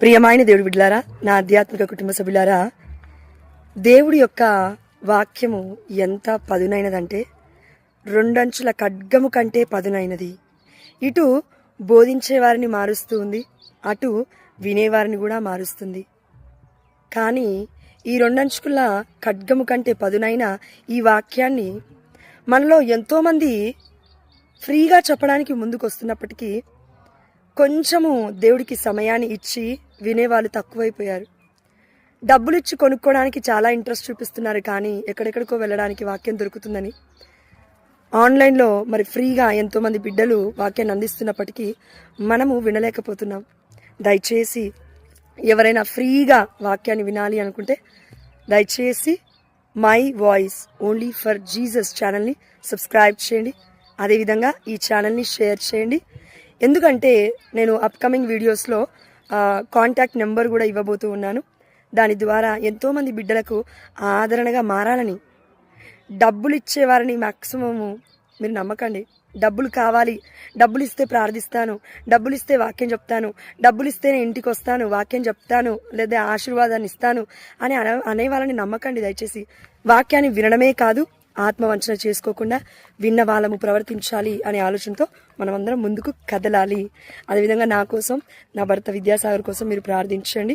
ప్రియమైన దేవుడి బిడ్డలారా, నా ఆధ్యాత్మిక కుటుంబ సభ్యులారా, దేవుడి యొక్క వాక్యము ఎంత పదునైనదంటే రెండంచుల ఖడ్గము కంటే పదునైనది. ఇటు బోధించే వారిని మారుస్తూ ఉంది, అటు వినేవారిని కూడా మారుస్తుంది. కానీ ఈ రెండంచుల ఖడ్గము కంటే పదునైన ఈ వాక్యాన్ని మనలో ఎంతోమంది ఫ్రీగా చెప్పడానికి ముందుకు వస్తున్నప్పటికీ కొంచెము దేవుడికి సమయాన్ని ఇచ్చి వినేవాళ్ళు తక్కువైపోయారు. డబ్బులు ఇచ్చి కొనుక్కోవడానికి చాలా ఇంట్రెస్ట్ చూపిస్తున్నారు, కానీ ఎక్కడెక్కడికో వెళ్ళడానికి వాక్యం దొరుకుతుందని ఆన్లైన్లో మరి ఫ్రీగా ఎంతోమంది బిడ్డలు వాక్యాన్ని అందిస్తున్నప్పటికీ మనము వినలేకపోతున్నాం. దయచేసి ఎవరైనా ఫ్రీగా వాక్యాన్ని వినాలి అనుకుంటే దయచేసి my voice only for Jesus ఛానల్ని సబ్స్క్రైబ్ చేయండి. అదేవిధంగా ఈ ఛానల్ని షేర్ చేయండి. ఎందుకంటే నేను అప్కమింగ్ వీడియోస్లో కాంటాక్ట్ నెంబర్ కూడా ఇవ్వబోతూ ఉన్నాను. దాని ద్వారా ఎంతోమంది బిడ్డలకు ఆదరణగా మారాలని. డబ్బులు ఇచ్చేవారిని మ్యాక్సిమము మీరు నమ్మకండి. డబ్బులు కావాలి, డబ్బులు ఇస్తే ప్రార్థిస్తాను, డబ్బులు ఇస్తే వాక్యం చెప్తాను, డబ్బులు ఇస్తే నేను ఇంటికి వస్తాను, వాక్యం చెప్తాను, లేదా ఆశీర్వాదాన్ని ఇస్తాను అని అనేవాళ్ళని నమ్మకండి. దయచేసి వాక్యాన్ని వినడమే కాదు, ఆత్మవంచన చేసుకోకుండా విన్న వాళ్ళము ప్రవర్తించాలి అనే ఆలోచనతో మనమందరం ముందుకు కదలాలి. అదేవిధంగా నా కోసం, నా భర్త విద్యాసాగర్ కోసం మీరు ప్రార్థించండి.